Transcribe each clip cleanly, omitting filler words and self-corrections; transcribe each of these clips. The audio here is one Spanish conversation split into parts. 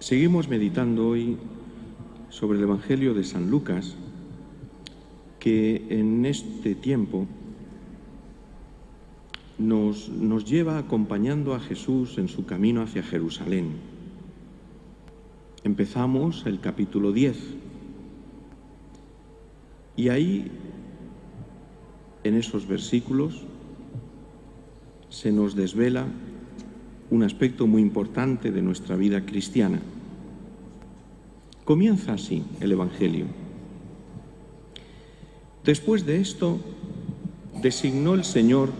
Seguimos meditando hoy sobre el Evangelio de San Lucas, que en este tiempo nos lleva acompañando a Jesús en su camino hacia Jerusalén. Empezamos el capítulo 10 y ahí, en esos versículos, se nos desvela un aspecto muy importante de nuestra vida cristiana. Comienza así el Evangelio. Después de esto, designó el Señor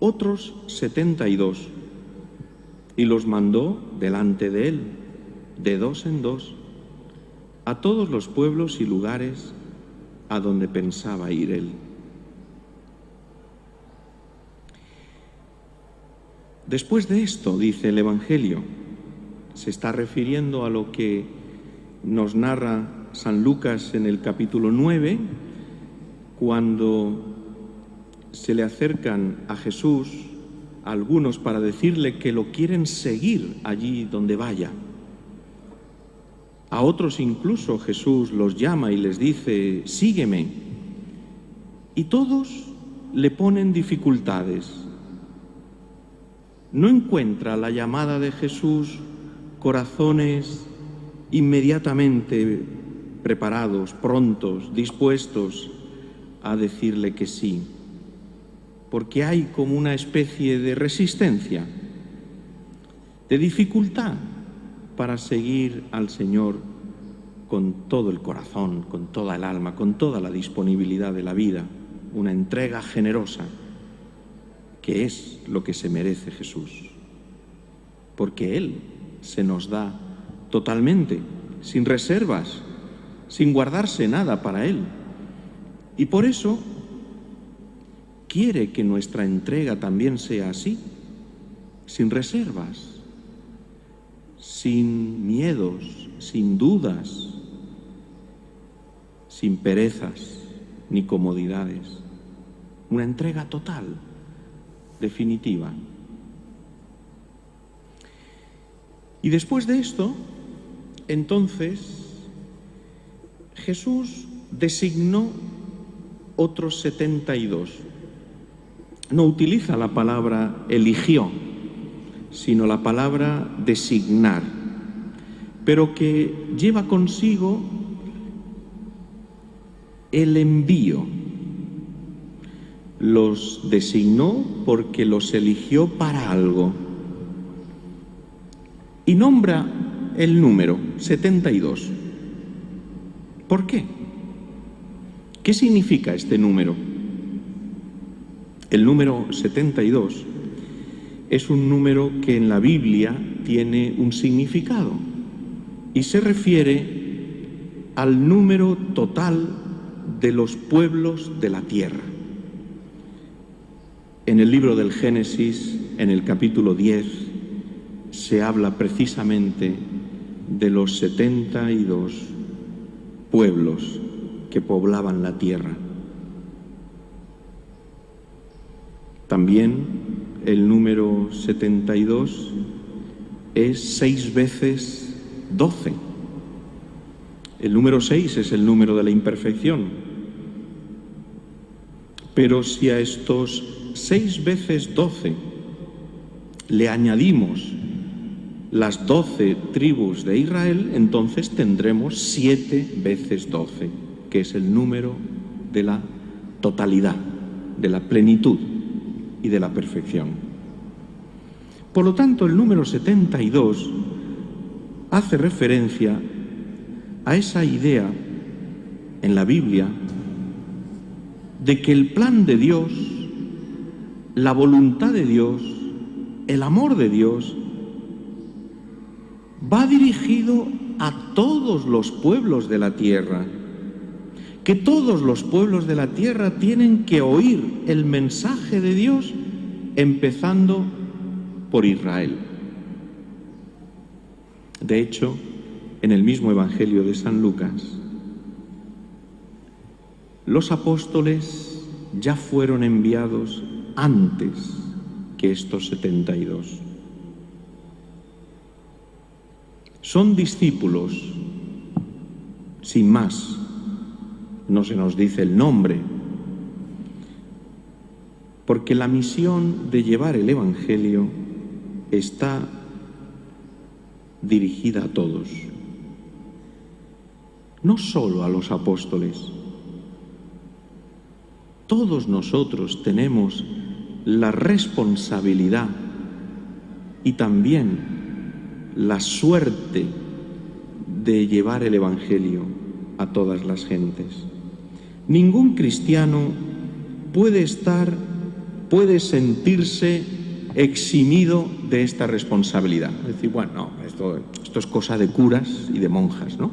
otros 72 y los mandó delante de él, de dos en dos, a todos los pueblos y lugares a donde pensaba ir él. Después de esto, dice el Evangelio, se está refiriendo a lo que nos narra San Lucas en el capítulo 9, cuando se le acercan a Jesús algunos para decirle que lo quieren seguir allí donde vaya. A otros incluso Jesús los llama y les dice, sígueme. Y todos le ponen dificultades. No encuentra la llamada de Jesús corazones inmediatamente preparados, prontos, dispuestos a decirle que sí, porque hay como una especie de resistencia, de dificultad para seguir al Señor con todo el corazón, con toda el alma, con toda la disponibilidad de la vida, una entrega generosa, que es lo que se merece Jesús, porque Él se nos da totalmente, sin reservas, sin guardarse nada para Él. Y por eso quiere que nuestra entrega también sea así, sin reservas, sin miedos, sin dudas, sin perezas ni comodidades. Una entrega total, definitiva. Y después de esto, entonces, Jesús designó otros 72. No utiliza la palabra eligió, sino la palabra designar, pero que lleva consigo el envío. Los designó porque los eligió para algo. Y nombra el número 72. ¿Por qué? ¿Qué significa este número? El número 72 es un número que en la Biblia tiene un significado y se refiere al número total de los pueblos de la tierra. En el libro del Génesis, en el capítulo 10, se habla precisamente de los 72 pueblos que poblaban la tierra. También el número 72 es 6 veces 12. El número 6 es el número de la imperfección. Pero si a estos 6 veces 12 le añadimos las 12 tribus de Israel, entonces tendremos 7 veces 12, que es el número de la totalidad, de la plenitud y de la perfección. Por lo tanto, el número 72 hace referencia a esa idea en la Biblia de que el plan de Dios, la voluntad de Dios, el amor de Dios, va dirigido a todos los pueblos de la tierra, que todos los pueblos de la tierra tienen que oír el mensaje de Dios, empezando por Israel. De hecho, en el mismo Evangelio de San Lucas, los apóstoles ya fueron enviados antes que estos 72. Son discípulos, sin más. No se nos dice el nombre, porque la misión de llevar el Evangelio está dirigida a todos, no solo a los apóstoles. Todos nosotros tenemos la responsabilidad y también la suerte de llevar el Evangelio a todas las gentes. Ningún cristiano puede sentirse eximido de esta responsabilidad. Es decir, bueno, no, esto es cosa de curas y de monjas, ¿no?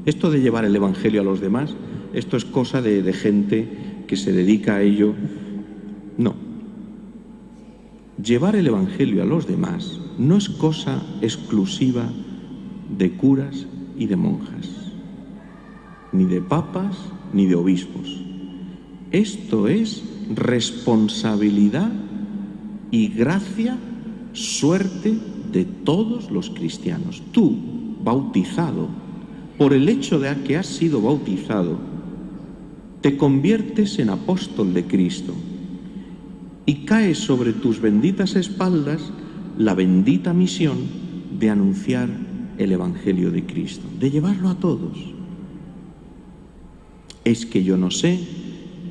Esto de llevar el Evangelio a los demás, esto es cosa de gente que se dedica a ello. No. Llevar el Evangelio a los demás no es cosa exclusiva de curas y de monjas, ni de papas, ni de obispos. Esto es responsabilidad y gracia, suerte de todos los cristianos. Tú, bautizado, por el hecho de que has sido bautizado, te conviertes en apóstol de Cristo y cae sobre tus benditas espaldas la bendita misión de anunciar el Evangelio de Cristo, de llevarlo a todos. Es que yo no sé,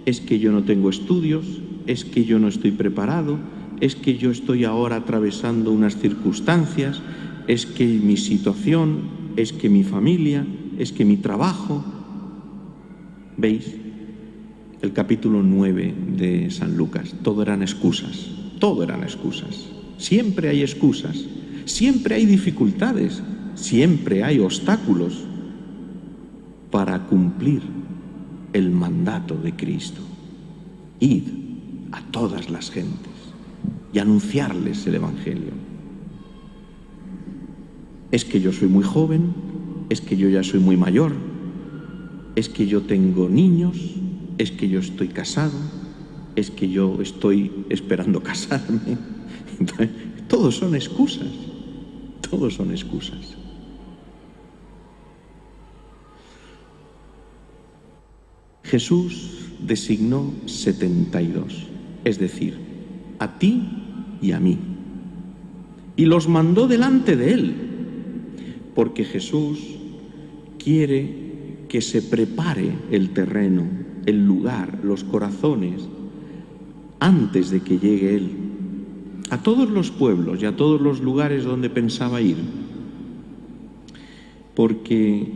es que yo no tengo estudios, es que yo no estoy preparado, es que yo estoy ahora atravesando unas circunstancias, es que mi situación, es que mi familia, es que mi trabajo. ¿Veis? El capítulo 9 de San Lucas, todo eran excusas, todo eran excusas. Siempre hay excusas, siempre hay dificultades, siempre hay obstáculos para cumplir el mandato de Cristo. Id a todas las gentes y anunciarles el Evangelio. Es que yo soy muy joven, es que yo ya soy muy mayor, es que yo tengo niños, es que yo estoy casado, es que yo estoy esperando casarme. Entonces, todos son excusas, todos son excusas. Jesús designó 72, es decir, a ti y a mí, y los mandó delante de él, porque Jesús quiere que se prepare el terreno, el lugar, los corazones, antes de que llegue él, a todos los pueblos y a todos los lugares donde pensaba ir, porque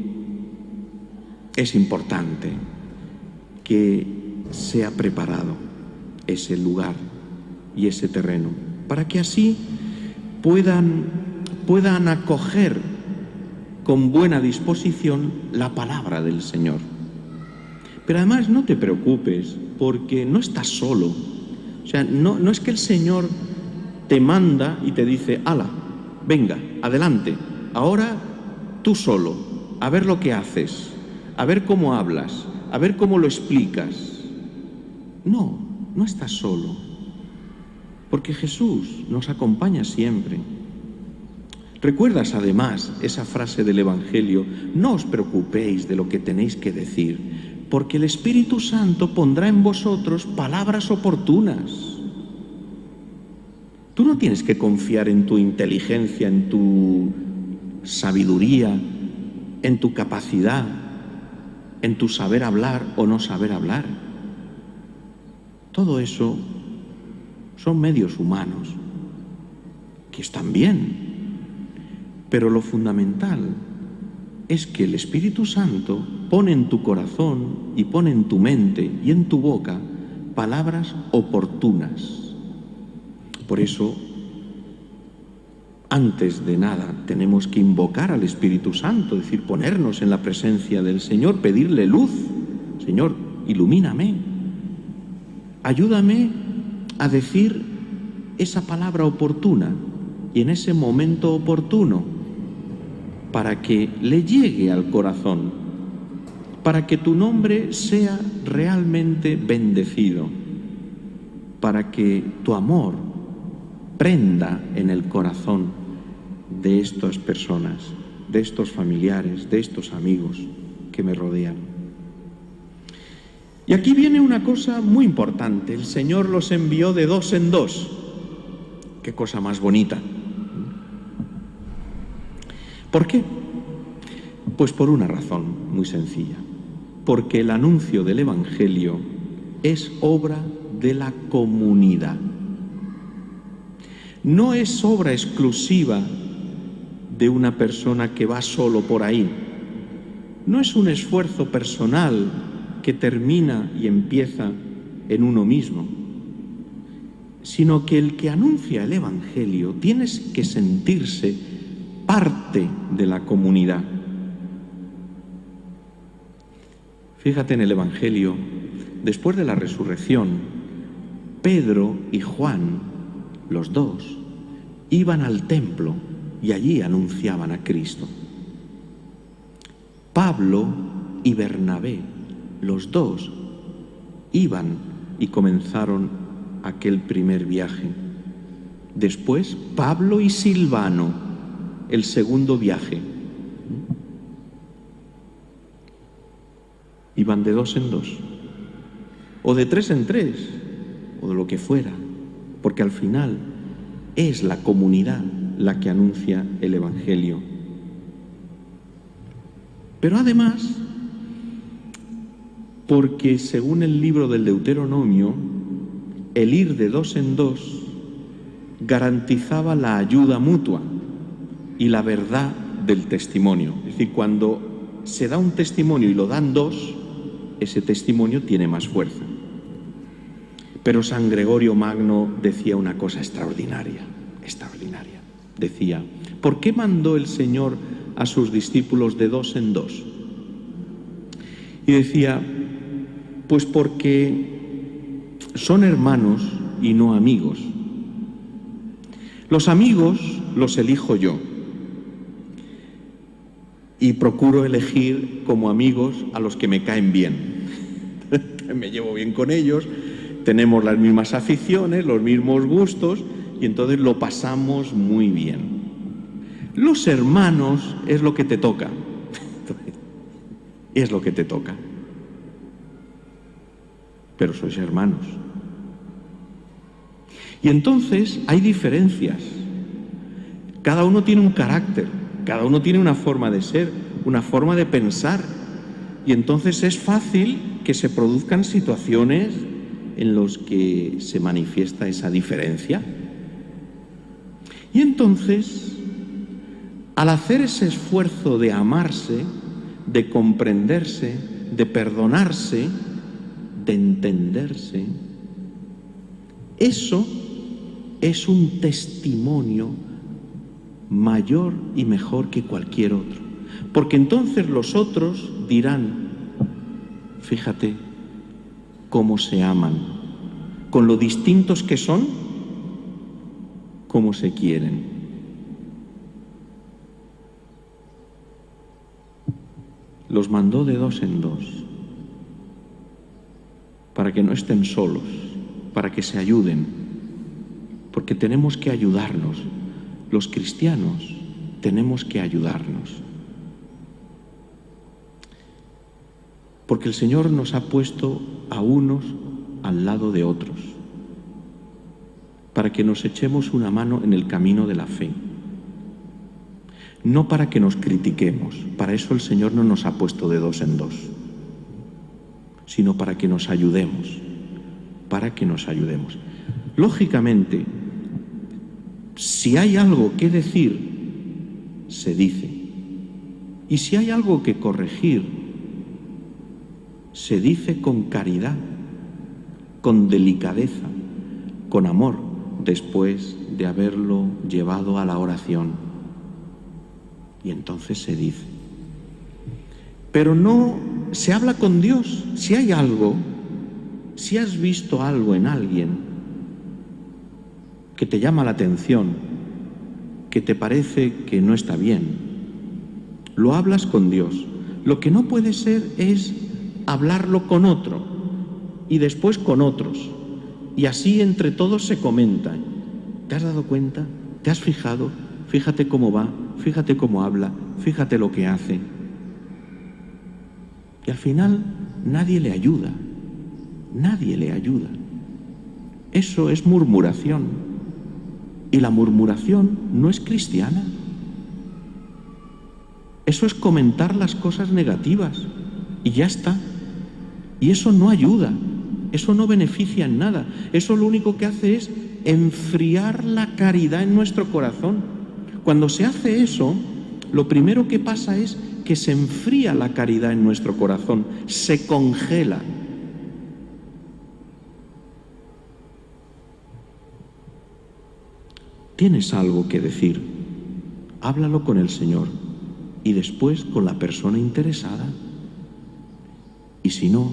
es importante que sea preparado ese lugar y ese terreno, para que así puedan acoger con buena disposición la palabra del Señor. Pero además no te preocupes, porque no estás solo. O sea, no es que el Señor te manda y te dice, hala, venga, adelante, ahora tú solo, a ver lo que haces, a ver cómo hablas, a ver cómo lo explicas. No estás solo, porque Jesús nos acompaña siempre. ¿Recuerdas además esa frase del Evangelio? No os preocupéis de lo que tenéis que decir, porque el Espíritu Santo pondrá en vosotros palabras oportunas. Tú no tienes que confiar en tu inteligencia, en tu sabiduría, en tu capacidad, en tu saber hablar o no saber hablar. Todo eso son medios humanos, que están bien. Pero lo fundamental es que el Espíritu Santo pone en tu corazón y pone en tu mente y en tu boca palabras oportunas. Por eso, antes de nada, tenemos que invocar al Espíritu Santo, es decir, ponernos en la presencia del Señor, pedirle luz. Señor, ilumíname, ayúdame a decir esa palabra oportuna y en ese momento oportuno, para que le llegue al corazón, para que tu nombre sea realmente bendecido, para que tu amor prenda en el corazón de estas personas de estos familiares, de estos amigos que me rodean. Y aquí viene una cosa muy importante. El Señor los envió de dos en dos. Qué cosa más bonita. ¿Por qué? Pues por una razón muy sencilla. Porque el anuncio del Evangelio es obra de la comunidad. No es obra exclusiva de una persona que va solo por ahí. No es un esfuerzo personal que termina y empieza en uno mismo, sino que el que anuncia el Evangelio tiene que sentirse parte de la comunidad. Fíjate en el Evangelio, después de la resurrección, Pedro y Juan, los dos, iban al templo y allí anunciaban a Cristo. Pablo y Bernabé, los dos, iban y comenzaron aquel primer viaje. Después, Pablo y Silvano, el segundo viaje. Iban de dos en dos, o de tres en tres, o de lo que fuera, porque al final es la comunidad la que anuncia el Evangelio. Pero además, porque según el libro del Deuteronomio, el ir de dos en dos garantizaba la ayuda mutua y la verdad del testimonio. Es decir, cuando se da un testimonio y lo dan dos, ese testimonio tiene más fuerza. Pero San Gregorio Magno decía una cosa extraordinaria, extraordinaria. Decía, ¿por qué mandó el Señor a sus discípulos de dos en dos? Y decía, pues porque son hermanos y no amigos. Los amigos los elijo yo y procuro elegir como amigos a los que me caen bien. Me llevo bien con ellos, tenemos las mismas aficiones, los mismos gustos y entonces lo pasamos muy bien. Los hermanos es lo que te toca, es lo que te toca. Pero sois hermanos. Y entonces hay diferencias. Cada uno tiene un carácter, cada uno tiene una forma de ser, una forma de pensar. Y entonces es fácil que se produzcan situaciones en las que se manifiesta esa diferencia. Y entonces, al hacer ese esfuerzo de amarse, de comprenderse, de perdonarse, de entenderse, eso es un testimonio mayor y mejor que cualquier otro. Porque entonces los otros dirán, fíjate cómo se aman, con lo distintos que son, cómo se quieren. Los mandó de dos en dos, para que no estén solos, para que se ayuden, porque tenemos que ayudarnos. Los cristianos tenemos que ayudarnos. Porque el Señor nos ha puesto a unos al lado de otros, para que nos echemos una mano en el camino de la fe. No para que nos critiquemos, para eso el Señor no nos ha puesto de dos en dos, sino para que nos ayudemos, para que nos ayudemos. Lógicamente, si hay algo que decir, se dice. Y si hay algo que corregir, se dice con caridad, con delicadeza, con amor, después de haberlo llevado a la oración. Y entonces se dice. Pero no se habla con Dios. Si hay algo, si has visto algo en alguien que te llama la atención, que te parece que no está bien, lo hablas con Dios. Lo que no puede ser es hablarlo con otro y después con otros. Y así entre todos se comenta. ¿Te has dado cuenta? ¿Te has fijado? Fíjate cómo va, fíjate cómo habla, fíjate lo que hace. Y al final nadie le ayuda, nadie le ayuda. Eso es murmuración. Y la murmuración no es cristiana. Eso es comentar las cosas negativas y ya está. Y eso no ayuda, eso no beneficia en nada. Eso lo único que hace es enfriar la caridad en nuestro corazón. Cuando se hace eso, lo primero que pasa es que se enfría la caridad en nuestro corazón, se congela. ¿Tienes algo que decir? Háblalo con el Señor y después con la persona interesada. Y si no,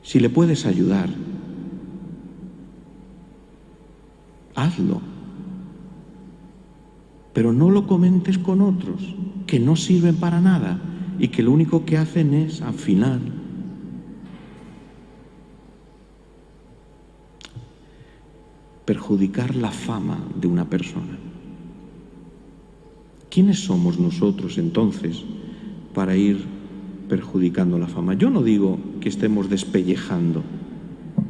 si le puedes ayudar, hazlo. Pero no lo comentes con otros que no sirven para nada y que lo único que hacen es, al final, perjudicar la fama de una persona. ¿Quiénes somos nosotros entonces para ir perjudicando la fama? Yo no digo que estemos despellejando,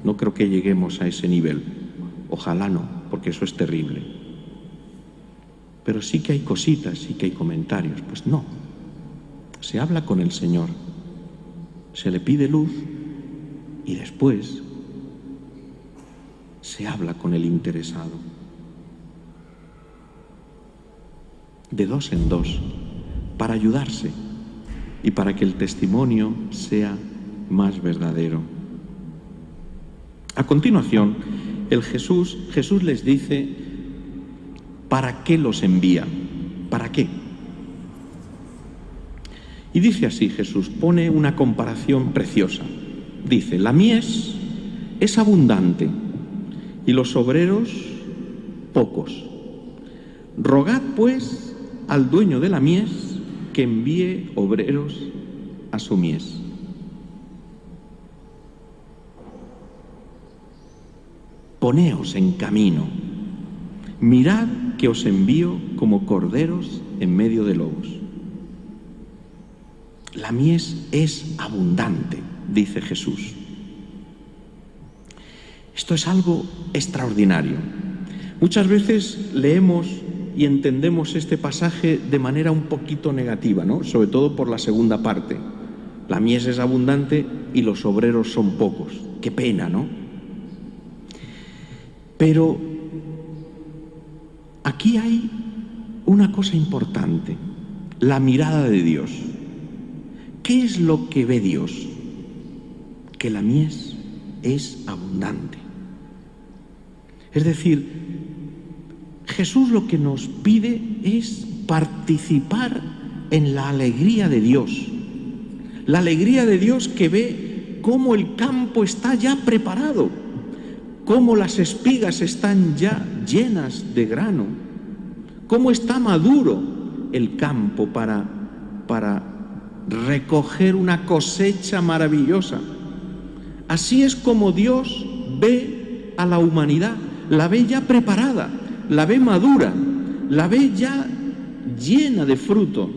no creo que lleguemos a ese nivel. Ojalá no, porque eso es terrible. Pero sí que hay cositas, sí que hay comentarios. Pues no, se habla con el Señor, se le pide luz y después se habla con el interesado. De dos en dos, para ayudarse y para que el testimonio sea más verdadero. A continuación, Jesús les dice ¿para qué los envía? ¿Para qué? Y dice así Jesús, pone una comparación preciosa. Dice, la mies es abundante y los obreros pocos. Rogad pues al dueño de la mies que envíe obreros a su mies. Poneos en camino, mirad que os envío como corderos en medio de lobos. La mies es abundante, dice Jesús. Esto es algo extraordinario. Muchas veces leemos y entendemos este pasaje de manera un poquito negativa, ¿no? Sobre todo por la segunda parte. La mies es abundante y los obreros son pocos. Qué pena, ¿no? Pero aquí hay una cosa importante, la mirada de Dios. ¿Qué es lo que ve Dios? Que la mies es abundante. Es decir, Jesús lo que nos pide es participar en la alegría de Dios. La alegría de Dios que ve cómo el campo está ya preparado, cómo las espigas están ya llenas de grano, cómo está maduro el campo para recoger una cosecha maravillosa. Así es como Dios ve a la humanidad, la ve ya preparada, la ve madura, la ve ya llena de fruto.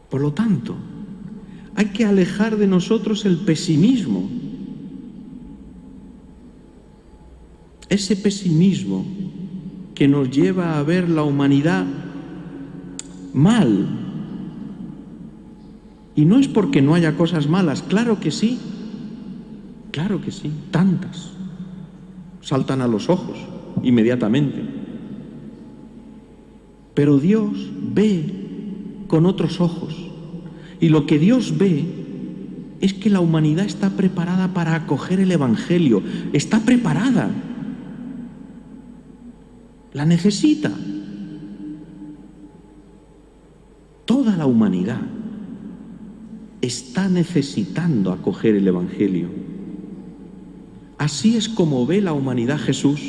Por lo tanto, hay que alejar de nosotros el pesimismo. Ese pesimismo que nos lleva a ver la humanidad mal. Y no es porque no haya cosas malas, claro que sí, tantas. Saltan a los ojos inmediatamente. Pero Dios ve con otros ojos. Y lo que Dios ve es que la humanidad está preparada para acoger el Evangelio. Está preparada. La necesita. Toda la humanidad está necesitando acoger el Evangelio. Así es como ve la humanidad Jesús.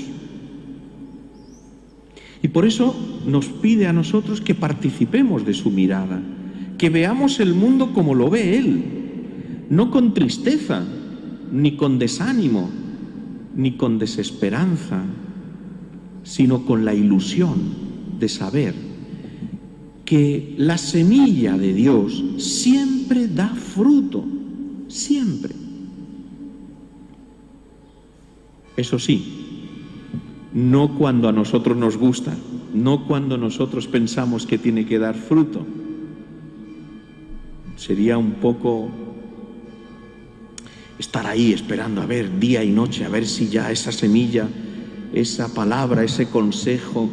Y por eso nos pide a nosotros que participemos de su mirada, que veamos el mundo como lo ve Él, no con tristeza, ni con desánimo, ni con desesperanza, sino con la ilusión de saber que la semilla de Dios siempre da fruto, siempre. Eso sí, no cuando a nosotros nos gusta, no cuando nosotros pensamos que tiene que dar fruto. Sería un poco estar ahí esperando a ver día y noche, a ver si ya esa semilla, esa palabra, ese consejo,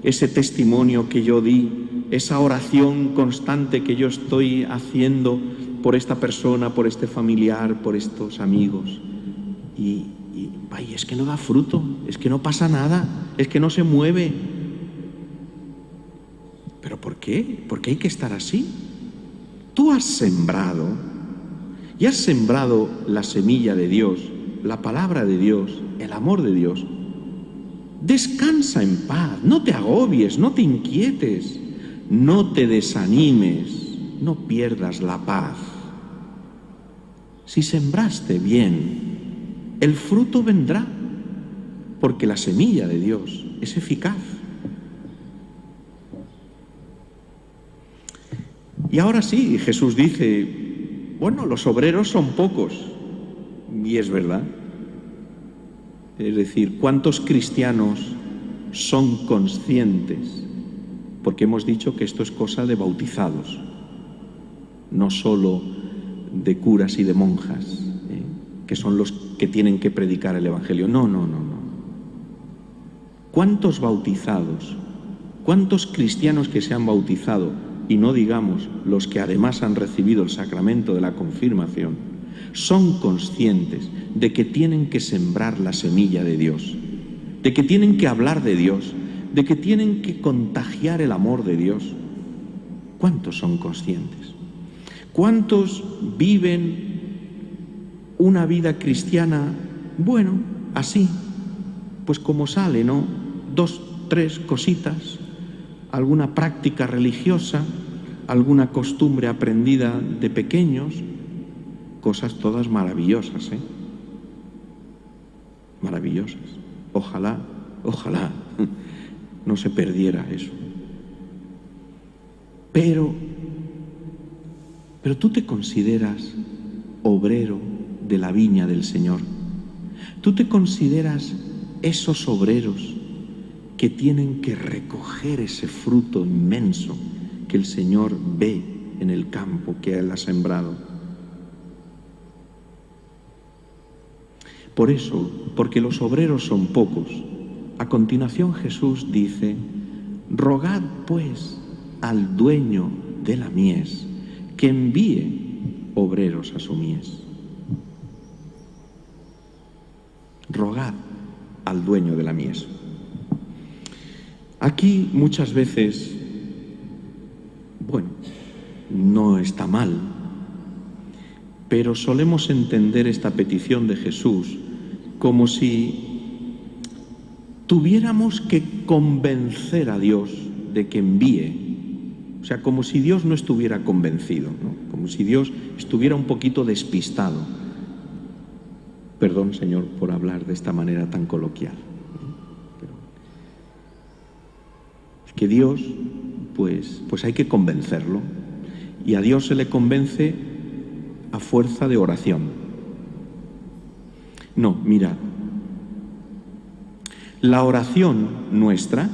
ese testimonio que yo di, esa oración constante que yo estoy haciendo por esta persona, por este familiar, por estos amigos. Y vaya, es que no da fruto, es que no pasa nada, es que no se mueve. ¿Pero por qué? ¿Por qué hay que estar así? Tú has sembrado, y has sembrado la semilla de Dios, la palabra de Dios, el amor de Dios. Descansa en paz, no te agobies, no te inquietes, no te desanimes, no pierdas la paz. Si sembraste bien, el fruto vendrá, porque la semilla de Dios es eficaz. Y ahora sí, Jesús dice, bueno, los obreros son pocos, y es verdad. Es decir, ¿cuántos cristianos son conscientes? Porque hemos dicho que esto es cosa de bautizados, no solo de curas y de monjas, que son los que tienen que predicar el Evangelio. No. ¿Cuántos bautizados? ¿Cuántos cristianos que se han bautizado? Y no digamos los que además han recibido el sacramento de la confirmación, son conscientes de que tienen que sembrar la semilla de Dios, de que tienen que hablar de Dios, de que tienen que contagiar el amor de Dios. ¿Cuántos son conscientes? ¿Cuántos viven una vida cristiana, bueno, así, pues como sale, ¿no? 2, 3 cositas, alguna práctica religiosa, alguna costumbre aprendida de pequeños, cosas todas maravillosas, maravillosas. Ojalá no se perdiera eso. Pero tú te consideras obrero de la viña del Señor. Tú te consideras esos obreros que tienen que recoger ese fruto inmenso que el Señor ve en el campo que Él ha sembrado. Por eso, porque los obreros son pocos, a continuación Jesús dice, rogad pues al dueño de la mies que envíe obreros a su mies. Rogad al dueño de la mies. Aquí muchas veces, bueno, no está mal, pero solemos entender esta petición de Jesús como si tuviéramos que convencer a Dios de que envíe, o sea, como si Dios no estuviera convencido, ¿no? Como si Dios estuviera un poquito despistado. Perdón, Señor, por hablar de esta manera tan coloquial. Pero es que Dios, pues hay que convencerlo. Y a Dios se le convence a fuerza de oración. No, mirad. La oración nuestra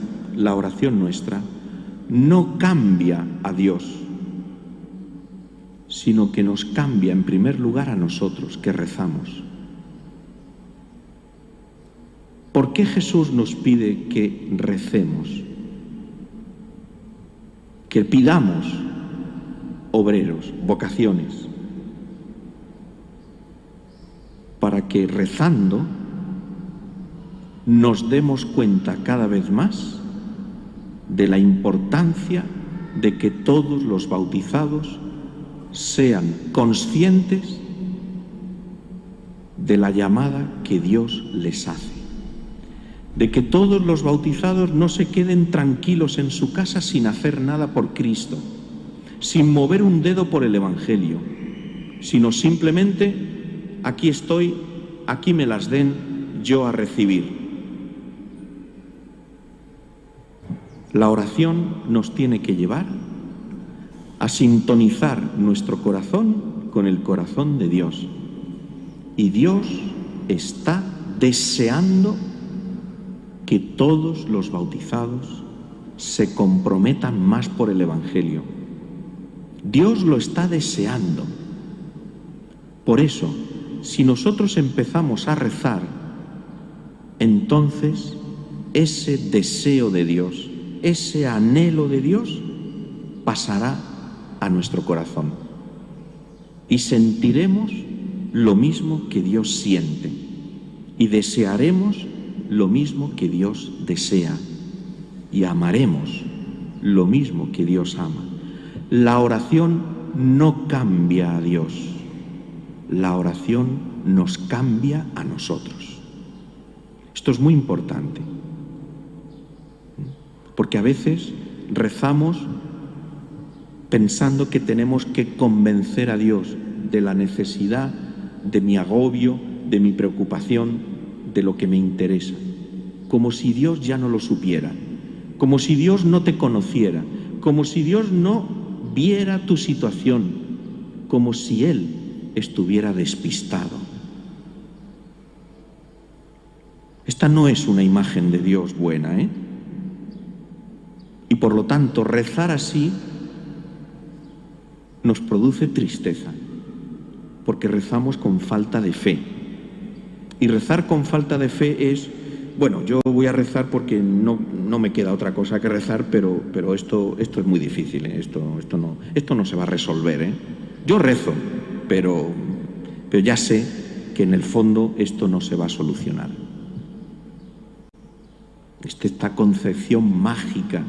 no cambia a Dios, sino que nos cambia en primer lugar a nosotros que rezamos. ¿Por qué Jesús nos pide que recemos? Que pidamos obreros, vocaciones, para que rezando nos demos cuenta cada vez más de la importancia de que todos los bautizados sean conscientes de la llamada que Dios les hace, de que todos los bautizados no se queden tranquilos en su casa sin hacer nada por Cristo, sin mover un dedo por el Evangelio, sino simplemente, aquí estoy, aquí me las den, yo a recibir. La oración nos tiene que llevar a sintonizar nuestro corazón con el corazón de Dios. Y Dios está deseando que todos los bautizados se comprometan más por el Evangelio. Dios lo está deseando. Por eso, si nosotros empezamos a rezar, entonces ese deseo de Dios, ese anhelo de Dios, pasará a nuestro corazón. Y sentiremos lo mismo que Dios siente. Y desearemos lo mismo que Dios desea. Y amaremos lo mismo que Dios ama. La oración no cambia a Dios. La oración nos cambia a nosotros. Esto es muy importante. Porque a veces rezamos pensando que tenemos que convencer a Dios de la necesidad, de mi agobio, de mi preocupación, de lo que me interesa. Como si Dios ya no lo supiera, como si Dios no te conociera, como si Dios no viera tu situación, como si Él estuviera despistado. Esta no es una imagen de Dios buena, ¿eh? Y por lo tanto, rezar así nos produce tristeza, porque rezamos con falta de fe. Y rezar con falta de fe es, bueno, yo voy a rezar porque no me queda otra cosa que rezar, pero esto es muy difícil, ¿eh? Esto no se va a resolver, ¿eh? Yo rezo, pero ya sé que en el fondo esto no se va a solucionar. Esta concepción mágica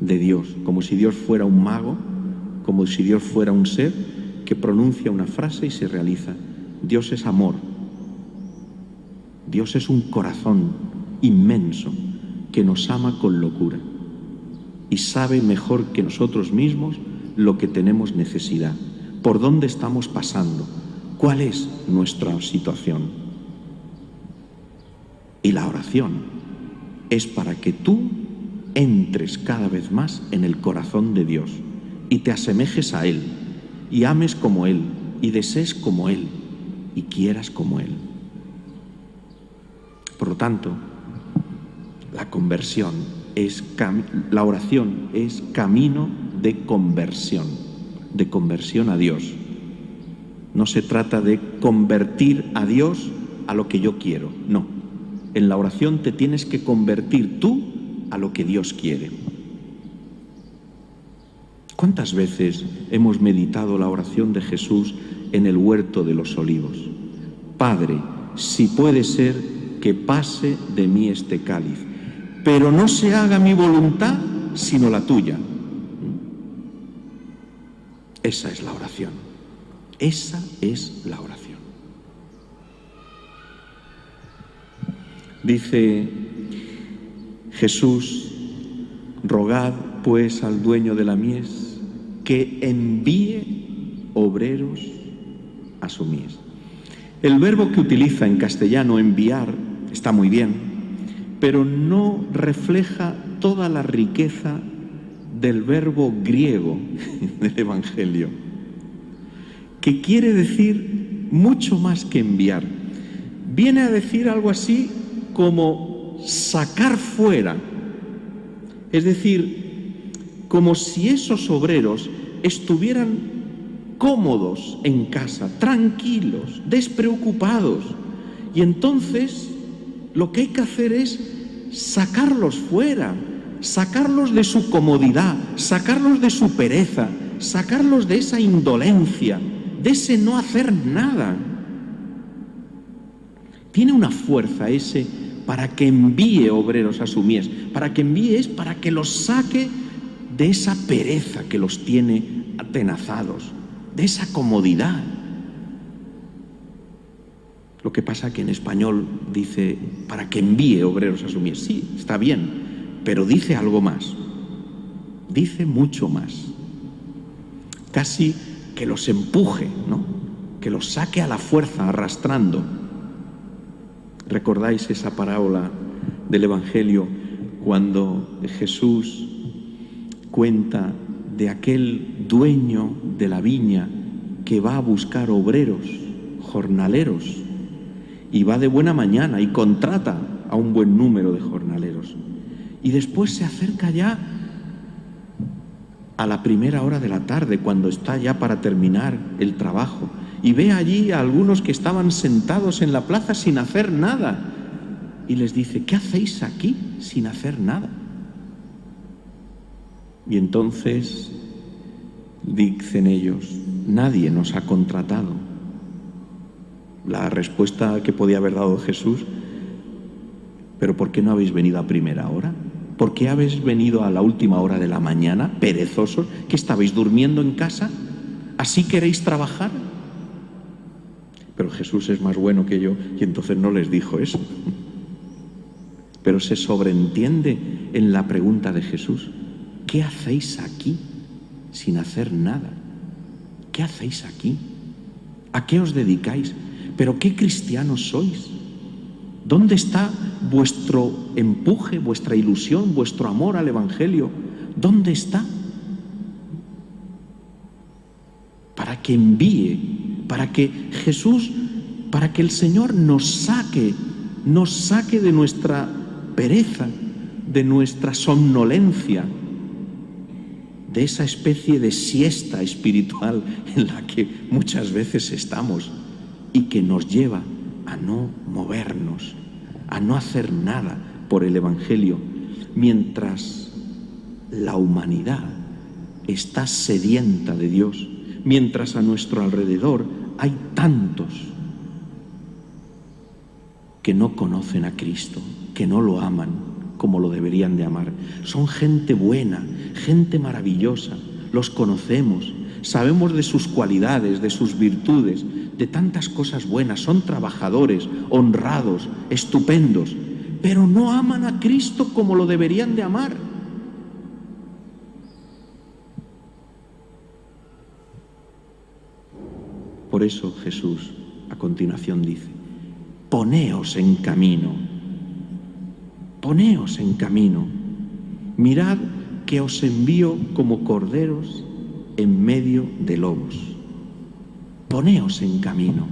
de Dios, como si Dios fuera un mago, como si Dios fuera un ser que pronuncia una frase y se realiza. Dios es amor. Dios es un corazón inmenso que nos ama con locura y sabe mejor que nosotros mismos lo que tenemos necesidad, por dónde estamos pasando, cuál es nuestra situación. Y la oración es para que tú entres cada vez más en el corazón de Dios y te asemejes a Él y ames como Él y desees como Él y quieras como Él. Por lo tanto, la oración es camino de conversión a Dios. No se trata de convertir a Dios a lo que yo quiero, no. En la oración te tienes que convertir tú a lo que Dios quiere. ¿Cuántas veces hemos meditado la oración de Jesús en el huerto de los olivos? Padre, si puede ser que pase de mí este cáliz, pero no se haga mi voluntad sino la tuya. Esa es la oración. Esa es la oración. Dice Jesús: rogad pues al dueño de la mies que envíe obreros a su mies. El verbo que utiliza en castellano enviar está muy bien, pero no refleja toda la riqueza del verbo griego del Evangelio, que quiere decir mucho más que enviar. Viene a decir algo así como sacar fuera, es decir, como si esos obreros estuvieran cómodos en casa, tranquilos, despreocupados, y entonces lo que hay que hacer es sacarlos fuera, sacarlos de su comodidad, sacarlos de su pereza, sacarlos de esa indolencia, de ese no hacer nada. Tiene una fuerza ese para que envíe obreros a su mies. Para que envíe es para que los saque de esa pereza que los tiene atenazados, de esa comodidad. Lo que pasa que en español dice para que envíe obreros a su mies. Sí, está bien, pero dice algo más. Dice mucho más. Casi que los empuje, ¿no? Que los saque a la fuerza, arrastrando. ¿Recordáis esa parábola del Evangelio cuando Jesús cuenta de aquel dueño de la viña que va a buscar obreros, jornaleros, y va de buena mañana y contrata a un buen número de jornaleros. Y después se acerca ya a la primera hora de la tarde, cuando está ya para terminar el trabajo, y ve allí a algunos que estaban sentados en la plaza sin hacer nada. Y les dice: ¿qué hacéis aquí sin hacer nada? Y entonces dicen ellos: nadie nos ha contratado. La respuesta que podía haber dado Jesús: ¿pero por qué no habéis venido a primera hora? ¿Por qué habéis venido a la última hora de la mañana, perezosos? ¿Que estabais durmiendo en casa? ¿Así queréis trabajar? Pero Jesús es más bueno que yo y entonces no les dijo eso. Pero se sobreentiende en la pregunta de Jesús: ¿qué hacéis aquí sin hacer nada? ¿Qué hacéis aquí? ¿A qué os dedicáis? ¿Pero qué cristianos sois? ¿Dónde está vuestro empuje, vuestra ilusión, vuestro amor al Evangelio? ¿Dónde está? Para que envíe, para que Jesús, para que el Señor nos saque de nuestra pereza, de nuestra somnolencia, de esa especie de siesta espiritual en la que muchas veces estamos y que nos lleva a no movernos, a no hacer nada por el Evangelio, mientras la humanidad está sedienta de Dios, mientras a nuestro alrededor hay tantos que no conocen a Cristo, que no lo aman como lo deberían de amar. Son gente buena, gente maravillosa, los conocemos, sabemos de sus cualidades, de sus virtudes, de tantas cosas buenas, son trabajadores, honrados, estupendos, pero no aman a Cristo como lo deberían de amar. Por eso Jesús a continuación dice: poneos en camino, poneos en camino, mirad que os envío como corderos en medio de lobos. Poneos en camino,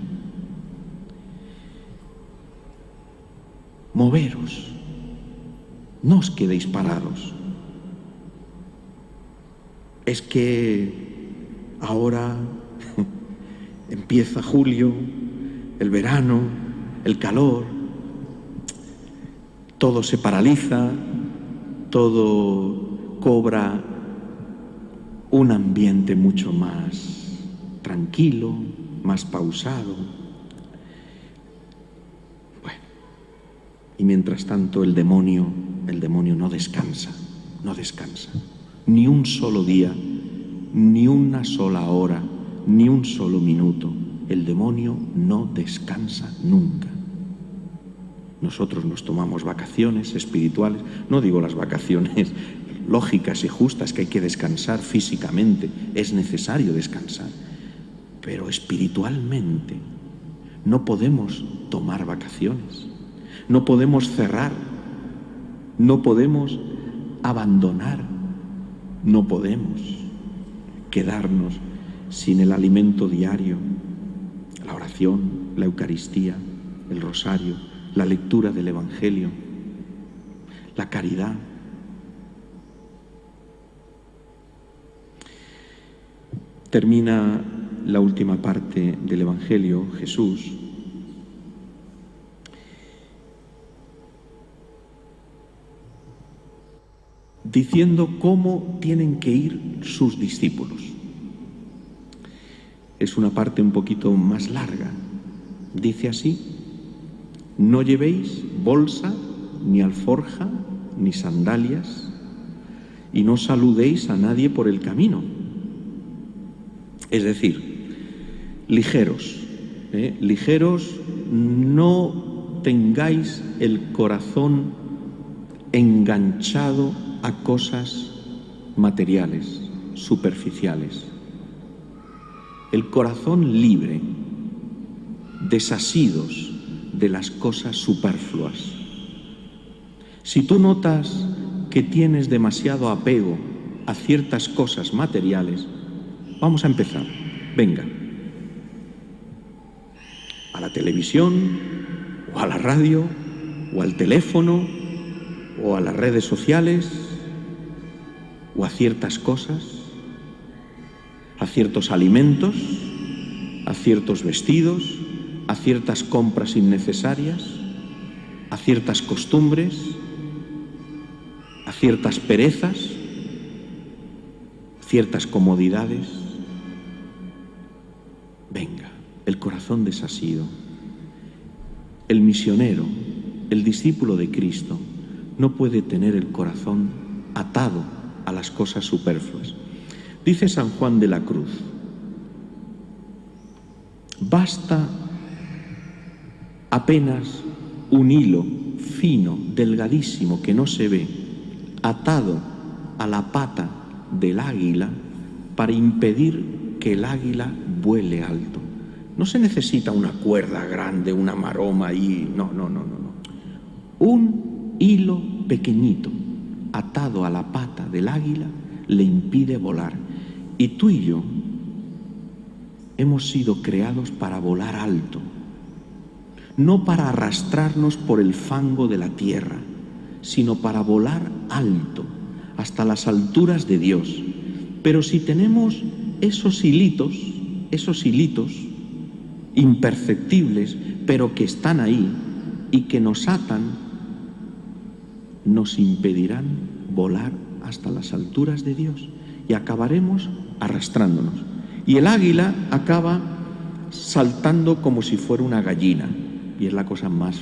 moveros, no os quedéis parados. Es que ahora empieza julio, el verano, el calor, todo se paraliza, todo cobra un ambiente mucho más tranquilo, más pausado. Bueno, y mientras tanto el demonio no descansa, no descansa. Ni un solo día, ni una sola hora, ni un solo minuto. El demonio no descansa nunca. Nosotros nos tomamos vacaciones espirituales, no digo las vacaciones lógicas y justas, que hay que descansar físicamente, es necesario descansar, pero espiritualmente no podemos tomar vacaciones, no podemos cerrar, no podemos abandonar, no podemos quedarnos sin el alimento diario, la oración, la Eucaristía, el rosario, la lectura del Evangelio, la caridad. Termina la última parte del Evangelio, Jesús, diciendo cómo tienen que ir sus discípulos. Es una parte un poquito más larga. Dice así: no llevéis bolsa, ni alforja, ni sandalias, y no saludéis a nadie por el camino. Es decir, ligeros, ligeros, no tengáis el corazón enganchado a cosas materiales, superficiales. El corazón libre, desasidos de las cosas superfluas. Si tú notas que tienes demasiado apego a ciertas cosas materiales, vamos a empezar. Venga. A la televisión, o a la radio, o al teléfono, o a las redes sociales, o a ciertas cosas, a ciertos alimentos, a ciertos vestidos, a ciertas compras innecesarias, a ciertas costumbres, a ciertas perezas, ciertas comodidades. Venga, el corazón desasido. El misionero, el discípulo de Cristo, no puede tener el corazón atado a las cosas superfluas. Dice San Juan de la Cruz: basta apenas un hilo fino, delgadísimo, que no se ve, atado a la pata del águila para impedir que el águila vuele alto. No se necesita una cuerda grande, una maroma y no. Un hilo pequeñito atado a la pata del águila le impide volar. Y tú y yo hemos sido creados para volar alto, no para arrastrarnos por el fango de la tierra, sino para volar alto, hasta las alturas de Dios. Pero si tenemos esos hilitos imperceptibles, pero que están ahí y que nos atan, nos impedirán volar hasta las alturas de Dios y acabaremos arrastrándonos. Y el águila acaba saltando como si fuera una gallina, y es la cosa más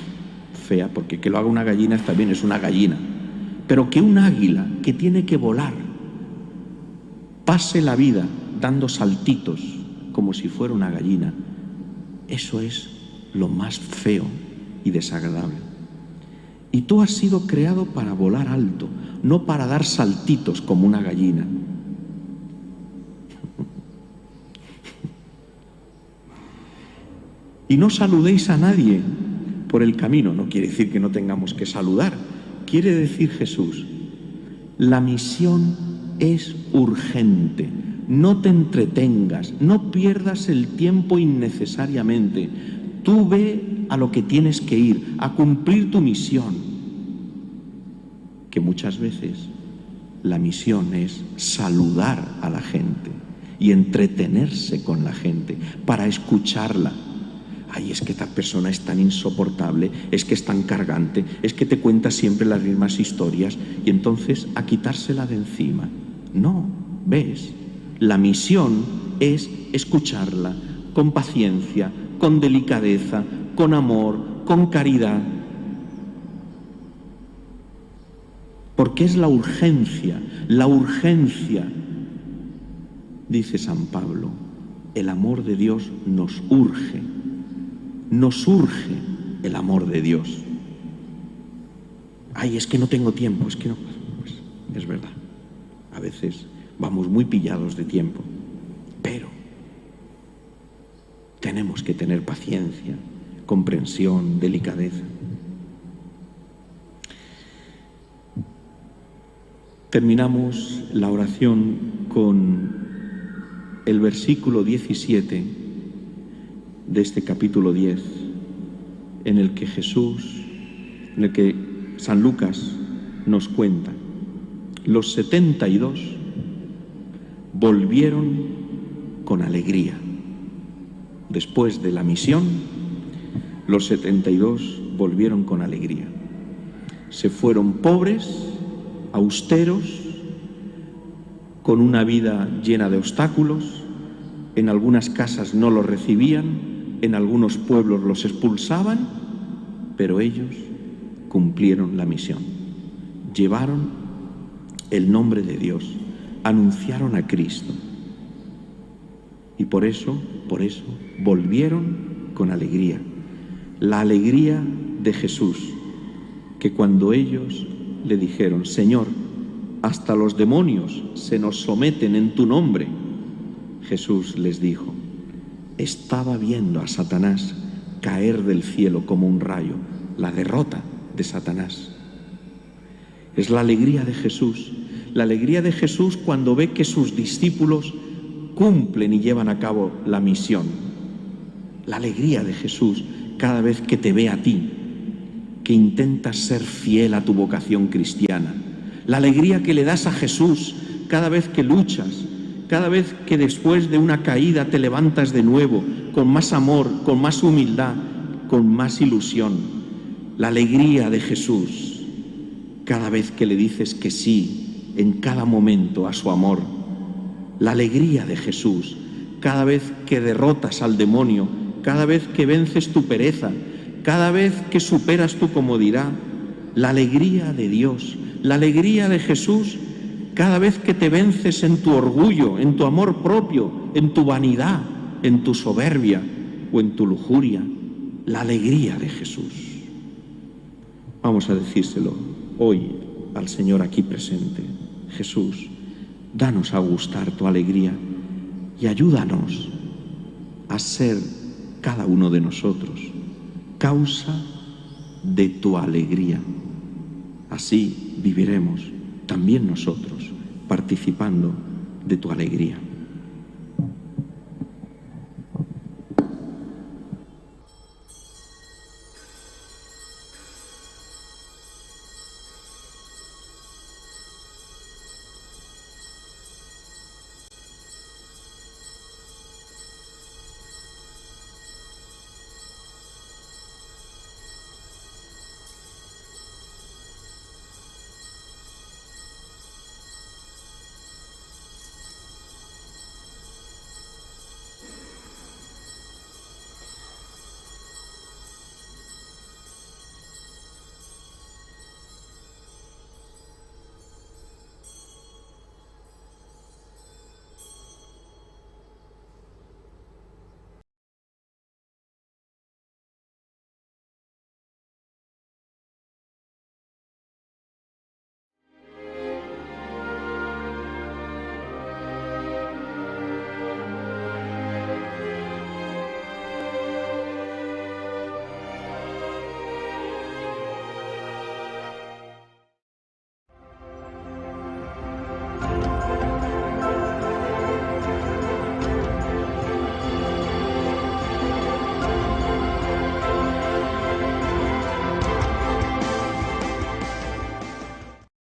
fea, porque que lo haga una gallina está bien, es una gallina, pero que un águila que tiene que volar pase la vida dando saltitos como si fuera una gallina, eso es lo más feo y desagradable. Y tú has sido creado para volar alto, no para dar saltitos como una gallina. Y no saludéis a nadie por el camino. No quiere decir que no tengamos que saludar. Quiere decir Jesús, la misión es urgente. No te entretengas, no pierdas el tiempo innecesariamente. Tú ve a lo que tienes que ir, a cumplir tu misión. Que muchas veces la misión es saludar a la gente y entretenerse con la gente para escucharla. Ay, es que esta persona es tan insoportable, es que es tan cargante, es que te cuenta siempre las mismas historias, y entonces a quitársela de encima. No, ¿ves? La misión es escucharla con paciencia, con delicadeza, con amor, con caridad. Porque es la urgencia, dice San Pablo, el amor de Dios nos urge el amor de Dios. Ay, es que no tengo tiempo, es que no, pues es verdad, a veces vamos muy pillados de tiempo, pero tenemos que tener paciencia, comprensión, delicadeza. Terminamos la oración con el versículo 17 de este capítulo 10, en el que San Lucas nos cuenta: los 72 volvieron con alegría. Después de la misión, los 72 volvieron con alegría. Se fueron pobres, austeros, con una vida llena de obstáculos. En algunas casas no los recibían, en algunos pueblos los expulsaban, pero ellos cumplieron la misión. Llevaron el nombre de Dios, anunciaron a Cristo. Y por eso volvieron con alegría. La alegría de Jesús, que cuando ellos le dijeron: Señor, hasta los demonios se nos someten en tu nombre, Jesús les dijo: estaba viendo a Satanás caer del cielo como un rayo, la derrota de Satanás. Es la alegría de Jesús. La alegría de Jesús cuando ve que sus discípulos cumplen y llevan a cabo la misión. La alegría de Jesús cada vez que te ve a ti, que intentas ser fiel a tu vocación cristiana. La alegría que le das a Jesús cada vez que luchas, cada vez que después de una caída te levantas de nuevo, con más amor, con más humildad, con más ilusión. La alegría de Jesús cada vez que le dices que sí en cada momento a su amor. La alegría de Jesús cada vez que derrotas al demonio, cada vez que vences tu pereza, cada vez que superas tu comodidad. La alegría de Dios, la alegría de Jesús cada vez que te vences en tu orgullo, en tu amor propio, en tu vanidad, en tu soberbia o en tu lujuria. La alegría de Jesús. Vamos a decírselo hoy al Señor aquí presente. Jesús, danos a gustar tu alegría y ayúdanos a ser cada uno de nosotros causa de tu alegría. Así viviremos también nosotros participando de tu alegría.